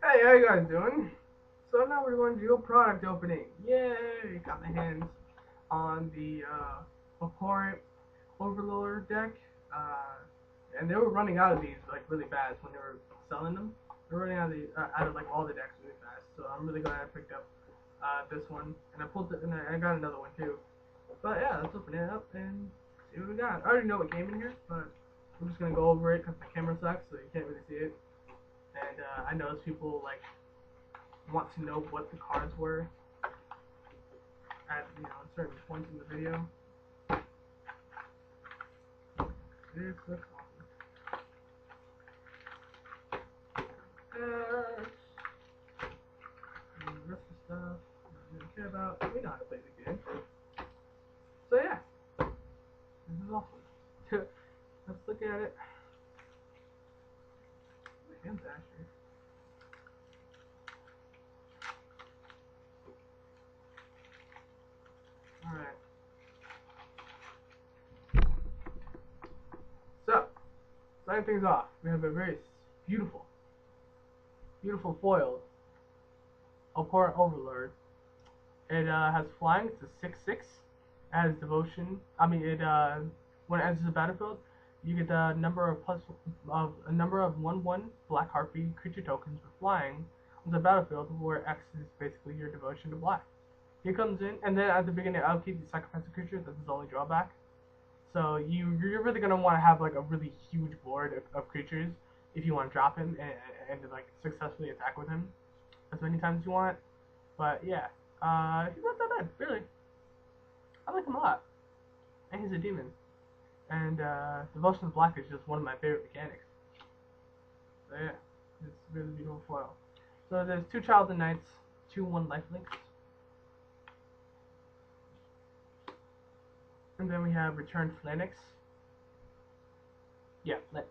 Hey, how you guys doing? So now we're going to do a product opening. Yay! Got my hands on the Abhorrent Overlord deck. And they were running out of these like really fast when they were selling them. They're running out of out of like all the decks really fast. So I'm really glad I picked up this one, and I pulled it, and I got another one too. But yeah, let's open it up and see what we got. I already know what came in here, but I'm just gonna go over it because my camera sucks, so you can't really see it. And I noticed people like want to know what the cards were at certain points in the video. This looks awesome. And the rest of the stuff I don't really care about. We know how to play the game. So yeah, this is awesome. Let's look at it. My hands actually. Alright. So, starting things off, we have a very beautiful, beautiful foil. Abhorrent Overlord. It has flying. It's a 6/6. It has devotion. When it enters the battlefield, you get a number of 1/1 black harpy creature tokens with flying on the battlefield, where X is basically your devotion to black. He comes in, and then at the beginning, allocate the sacrifice a creature. That's his only drawback. So you're really gonna want to have like a really huge board of creatures if you want to drop him and like successfully attack with him as many times as you want. But yeah, he's not that bad, really. I like him a lot. And he's a demon. And Devotion of Black is just one of my favorite mechanics. So yeah, it's a really beautiful foil. So there's two Child and Knights, 2/1 lifelinks. And then we have Returned Phalanx. Yeah, wait.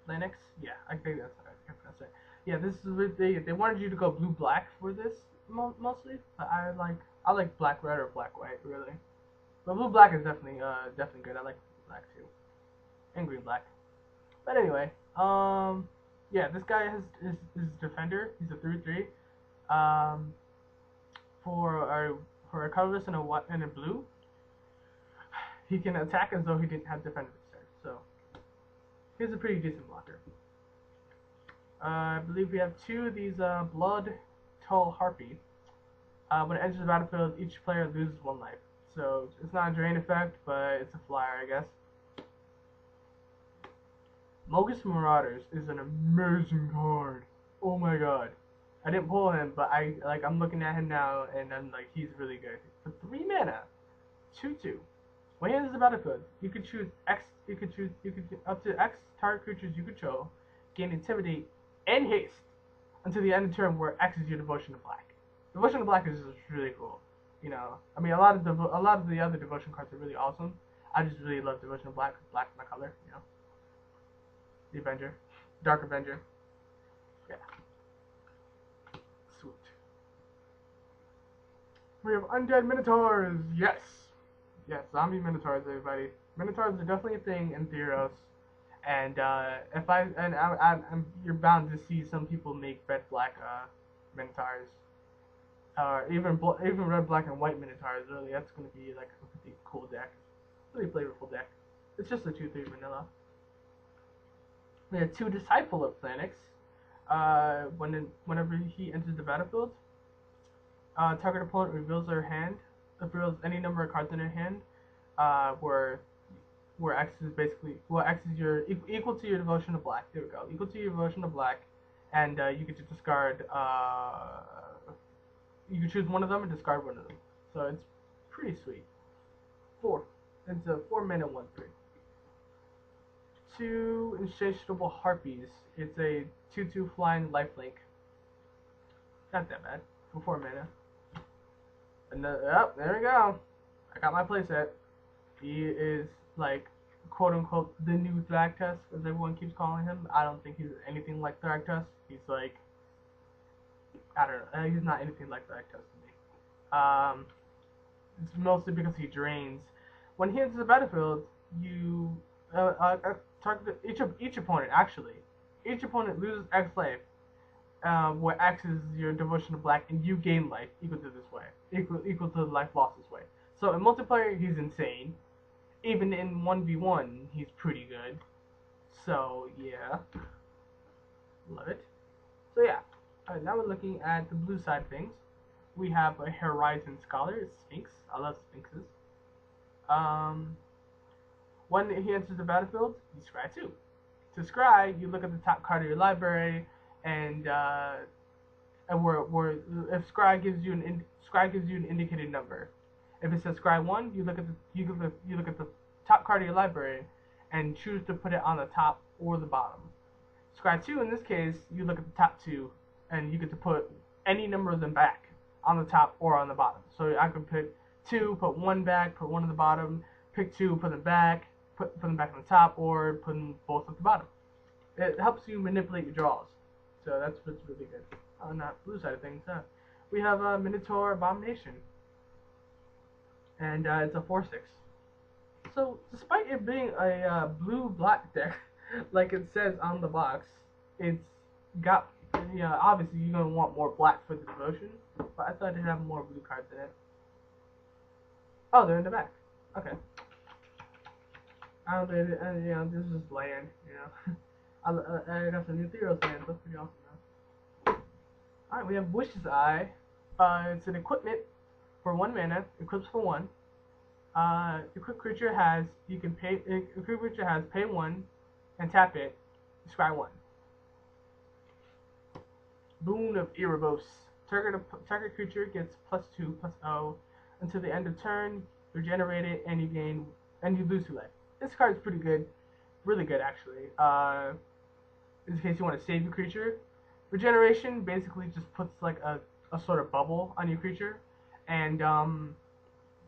Phalanx? Yeah, I think that's it. Yeah, this is what they wanted you to go blue-black for this mostly, but I like black-red or black-white, really. But blue-black is definitely good. I like black too. And green-black. But anyway, yeah, this guy is defender. He's a 3/3. Um, for a colorless and a blue, he can attack as though he didn't have defender this turn. So he's a pretty decent blocker. I believe we have two of these blood tall harpy. When it enters the battlefield, each player loses 1 life. So it's not a drain effect, but it's a flyer, I guess. Mogus Marauders is an amazing card. Oh my god. I didn't pull him, but I'm looking at him now and I'm like, he's really good. For 3 mana, 2/2. When he enters the battlefield, you could choose up to X target creatures you control, gain intimidate and haste until the end of the turn where X is your devotion to black. Devotion to black is just really cool. You know, I mean a lot of the other devotion cards are really awesome. I just really love devotion to black. Black's my color, you know. The Avenger. Dark Avenger. Yeah. Sweet. We have Undead Minotaurs! Yes! Yes, zombie Minotaurs, everybody. Minotaurs are definitely a thing in Theros. And you're bound to see some people make red black Minotaurs. Even red, black, and white Minotaurs, really. That's going to be like a pretty cool deck. Really flavorful deck. It's just a 2/3 vanilla. We have two Disciple of Phalanx. Whenever he enters the battlefield, target opponent reveals any number of cards in their hand, where X is your equal to your devotion to black. There we go, equal to your devotion to black, and you get to discard. You can choose one of them and discard one of them. So it's pretty sweet. Four. It's a 4 mana 1/3. Two Insatiable Harpies. It's a 2/2 flying lifelink. Not that bad for 4 mana. And there we go. I got my playset. He is like quote unquote the new Thragtusk, as everyone keeps calling him. I don't think he's anything like Thragtusk. He's like, I don't know. He's not anything like Thragtusk to me. It's mostly because he drains. When he enters the battlefield, you target each opponent actually. Each opponent loses X life what acts as your devotion to black, and you gain life equal to this way, equal to life lost this way. So in multiplayer, he's insane. Even in 1v1, he's pretty good. So yeah, love it. So yeah, now we're looking at the blue side of things. We have a Horizon Scholar, Sphinx. I love Sphinxes. Um, when he enters the battlefield, you scry 2. To scry, you look at the top card of your library, and where if scry gives you an indicated number. If it says scry 1, you look at the top card of your library, and choose to put it on the top or the bottom. Scry 2, in this case, you look at the top 2, and you get to put any number of them back on the top or on the bottom. So I could pick 2, put 1 back, put 1 on the bottom, pick 2, put them back, put them back on the top, or put them both at the bottom. It helps you manipulate your draws. So that's what's really good. On that blue side of things, we have a Minotaur Abomination, and it's a 4/6. So despite it being a blue-black deck, like it says on the box, it's got, obviously you're gonna want more black for the devotion, but I thought it'd have more blue cards in it. Oh, they're in the back. Okay. I don't think, this is just land, I got some new Theros lands. That's pretty awesome, man. Alright, we have Wish's Eye. It's an equipment for 1 mana, equips for 1. Equipped creature has, equipped creature has pay 1 and tap it, scry 1. Boon of Erebos. Target creature gets +2/+0 until the end of turn. Regenerate it, and you lose 2 life. This card is pretty good, really good actually. In case you want to save your creature, regeneration basically just puts like a sort of bubble on your creature, and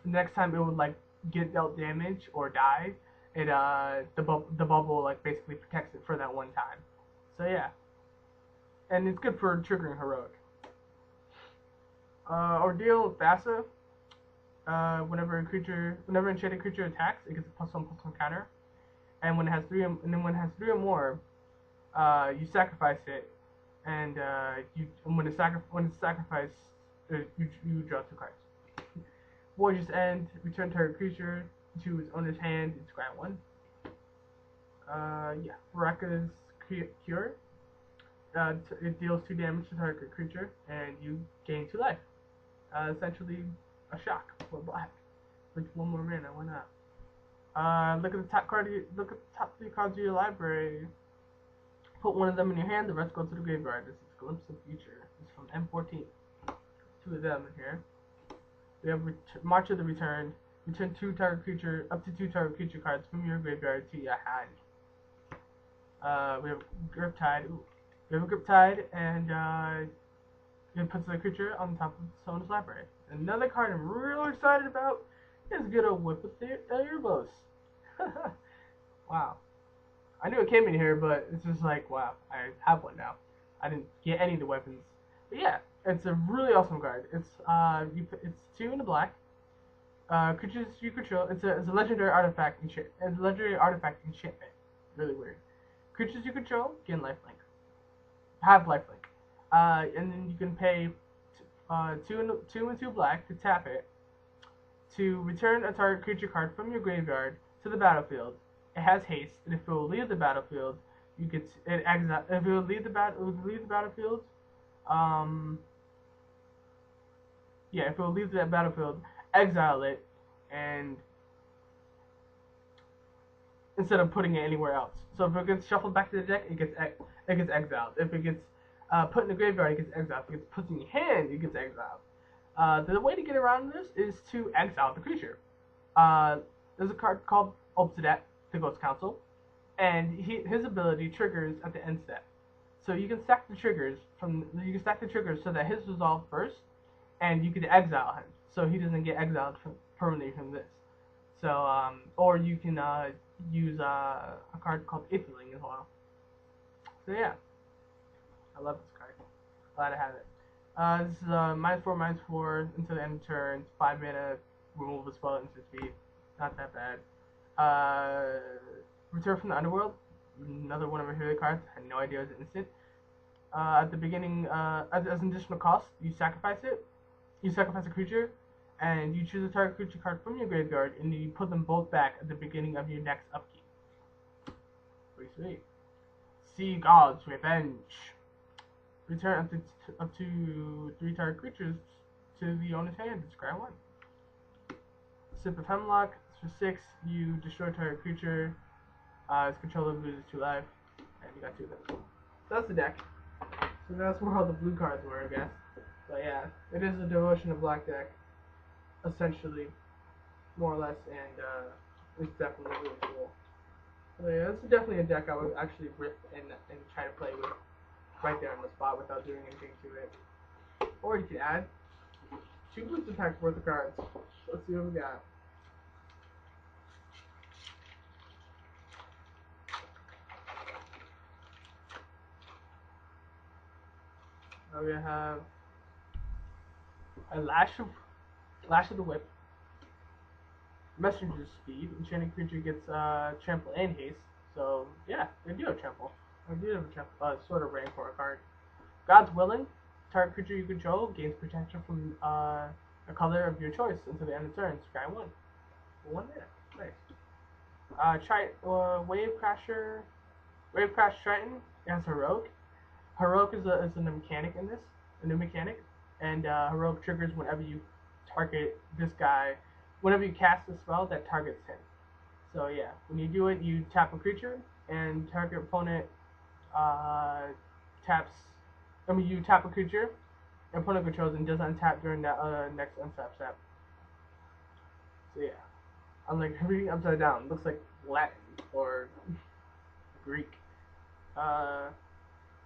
next time it would like get dealt damage or die, it the bubble like basically protects it for that one time. So yeah, and it's good for triggering heroic. Ordeal of Thassa. Whenever enchanted creature attacks, it gets a +1/+1 counter, and when it has 3 or more, you sacrifice it, and when it's sacrificed, you draw 2 cards. Voyage's End. Return target creature to its owner's hand and scry 1. Yeah. Baraka's Cure. It deals 2 damage to target creature, and you gain 2 life. Essentially, a shock for black. With 1 more mana, why not? Look at the top 3 cards of your library. Put 1 of them in your hand. The rest go to the graveyard. This is Glimpse of Future. It's from M14. 2 of them in here. We have March of the Returned. Return up to 2 target creature cards from your graveyard to your hand. We have Griptide. We have a Griptide, and it puts the creature on top of someone's library. Another card I'm really excited about is good old Whip of Erebos. Wow. I knew it came in here, but it's just like, wow, I have one now. I didn't get any of the weapons. But yeah, it's a really awesome card. It's 2 in the black. Creatures you control. It's a legendary artifact enchantment. Really weird. Creatures you control gain lifelink. Have lifelink. And then you can pay 2 and 2 black to tap it to return a target creature card from your graveyard to the battlefield. It has haste, and if it will leave the battlefield, you get it exile. If it will leave the battlefield, if it will leave that battlefield, exile it, and instead of putting it anywhere else. So if it gets shuffled back to the deck, it gets exiled. If it gets put in the graveyard, it gets exiled. If it gets put in your hand, it gets exiled. The way to get around this is to exile the creature. There's a card called Obsidat, the Ghost Council, and his ability triggers at the end step. So you can stack the triggers so that his resolve first, and you can exile him so he doesn't get exiled permanently from this. So or you can use a card called Aetherling as well. So yeah, I love this card. Glad I have it. This is -4/-4 until the end of turn. 5 mana, remove a spell instant speed. Not that bad. Return from the Underworld. Another one of my favorite cards. I had no idea it was instant. At the beginning, as an additional cost, you sacrifice it. You sacrifice a creature, and you choose a target creature card from your graveyard, and you put them both back at the beginning of your next upkeep. Pretty sweet. Sea God's Revenge. Return up to 3 target creatures to the owner's hand. Discard 1. Sip of Hemlock. For 6, you destroy target creature. Its controller loses 2 life, and you got 2 of them. So that's the deck. So that's where all the blue cards were, I guess. But yeah, it is a Devotion of Black deck, essentially, more or less, and it's definitely really cool. So yeah, this is definitely a deck I would actually rip and try to play with right there on the spot without doing anything to it. Or you can add 2 booster packs worth of cards. Let's see what we got. We have a Lash of the Whip, Messenger Speed. Enchanted creature gets Trample and Haste. So yeah, they do have Trample. They do have a Trample, sort of Rancor card. God's Willing. Target creature you control gains protection from a color of your choice until the end of the turn. Sky 1. 1 minute. Nice. Wave Crasher. Wave Crash Triton as Heroic. Heroic is a mechanic in this, a new mechanic, and Heroic triggers whenever you target this guy, whenever you cast a spell that targets him. So yeah, when you do it, you tap a creature, and target opponent taps. I mean, you tap a creature, and opponent controls and does untap during that next untap step. So yeah, I'm like reading upside down. Looks like Latin or Greek. Uh,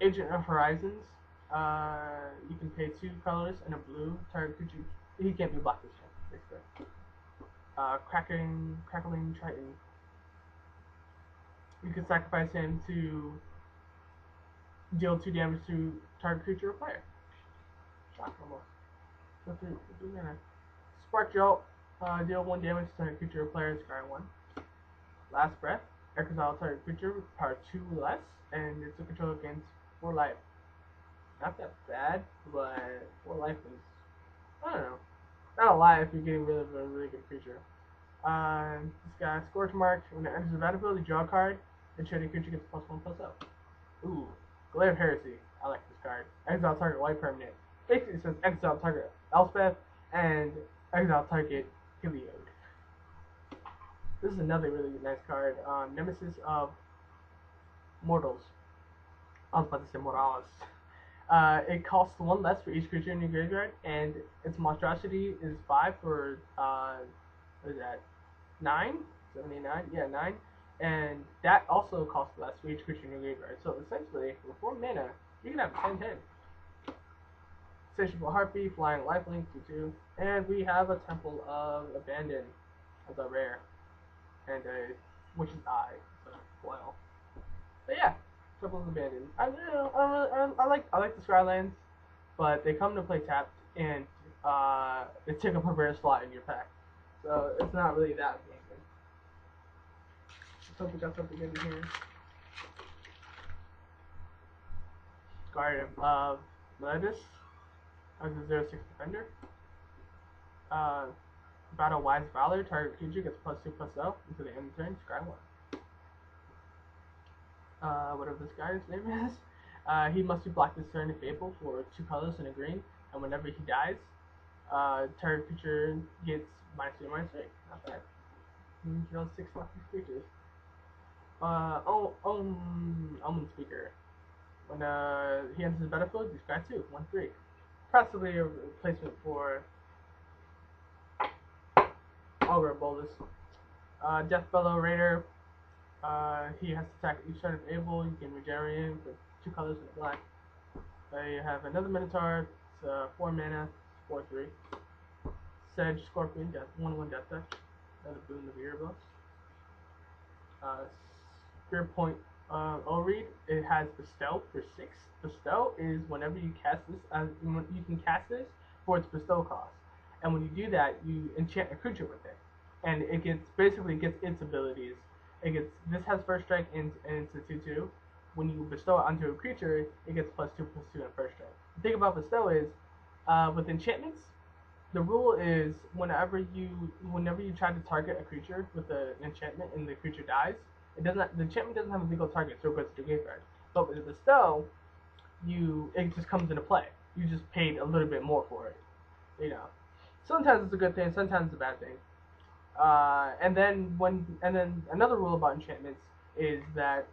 Agent of Horizons. You can pay 2 colors and a blue. Target creature. He can't be blocked this turn, basically. Crackling Triton. You can sacrifice him to deal 2 damage to target creature or player. Shock almost. So 3 mana. Spark Jolt. Deal 1 damage to target creature or player. Sky 1. Last Breath. Exile target creature with power 2 less, and it's a control against 4 life. Not that bad, but 4 life is, I don't know. Not a lie if you're getting rid of a really good creature. This guy, Scorch Mark. When it enters the battlefield, you draw a card, and trading creature gets +1/+0. Ooh, Glare of Heresy. I like this card. Exile target white permanent. Basically, it says exile target Elspeth and exile target Heliod. This is another really nice card. Nemesis of Mortals. I was about to say Morales. It costs 1 less for each creature in your graveyard, and its monstrosity is 5 for, what is that, 9? 79? Yeah, 9. And that also costs less for each creature in your graveyard. So essentially, with 4 mana, you can have 10/10. Insatiable Harpy, Flying Lifelink, 2/2. And we have a Temple of Abandon as a rare. And a Witch's Eye, so foil. But yeah, Temple of Abandon. I like the Skylands, but they come to play tapped, and they take up a rare slot in your pack. So it's not really that amazing. Let's hope we got something good in here. Guardian of Meledus as a 0/6 defender. Uh, Battle Wise Valor, target creature gets +2/+0 until the end of the turn. Sky 1. Whatever this guy's name is. He must be blocked this turn if able for 2 colors and a green, and whenever he dies, target creature gets -2/-3. Not bad. He kills 6 lucky creatures. Omen Speaker. When he enters the battlefield, you Sky 2, 1/3. Possibly a replacement for Augur Bolus. Deathbellow Raider. He has to attack each turn if able. You can regenerate him for 2 colors and a black. You have another Minotaur. It's 4 mana, 4/3. Sedge Scorpion, 1/1 Death Touch. Another boon of Erebos. Spear Point Read. It has Bestow for 6. Bestow is whenever you cast this, you can cast this for its Bestow cost. And when you do that, you enchant a creature with it. And it gets its abilities. This has first strike and it's a 2/2. when you bestow it onto a creature, it gets +2/+2 in first strike. The thing about bestow is, with enchantments, the rule is whenever you try to target a creature with an enchantment and the creature dies, the enchantment doesn't have a legal target, so it goes to the graveyard. But with the bestow, it just comes into play. You just paid a little bit more for it. You know, sometimes it's a good thing, sometimes it's a bad thing. And then another rule about enchantments is that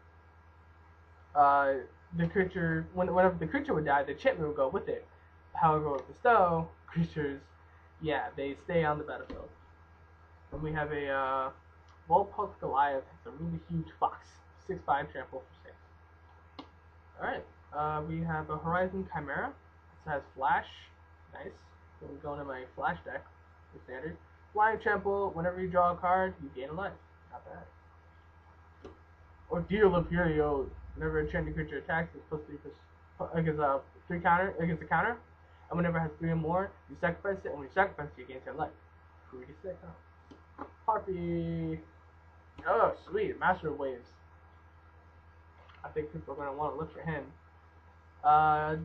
uh, the creature whenever the creature would die, the enchantment would go with it. However, with bestow, creatures, yeah, they stay on the battlefield. And we have a Volpulse Goliath. It's a really huge fox, 6/5 trample for 6. All right. We have a Horizon Chimera. This has flash. Nice. So we go into my flash deck. The standard. Flying trample. Whenever you draw a card, you gain a life. Not bad. Ordeal of Furio. Whenever a enchanted creature attacks, it's +3 against a 3 counter against a counter. And whenever it has 3 or more, you sacrifice it, and when you sacrifice it, you gain 10 life. Pretty sick, huh? Harpy. Oh, sweet. Master of Waves. I think people are going to want to look for him.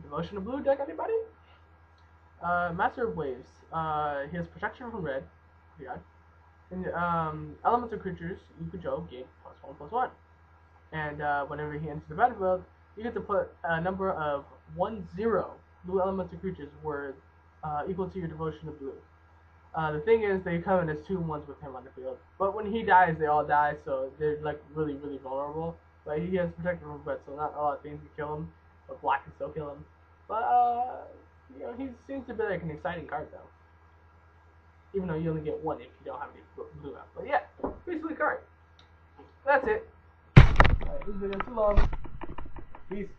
Devotion of Blue deck, anybody? Master of Waves. He has protection from red. Yeah. And elemental creatures you control gain +1/+1. And whenever he enters the battlefield, you get to put a number of 1/0 blue elemental creatures worth equal to your devotion of blue. The thing is, they come in as 2/1s with him on the field. But when he dies, they all die, so they're like really, really vulnerable. But he has protection from red, so not a lot of things can kill him. But black can still kill him. But he seems to be like an exciting card though. Even though you only get 1 if you don't have any blue out. But yeah, basically card. That's it. Alright, this video too long. Peace.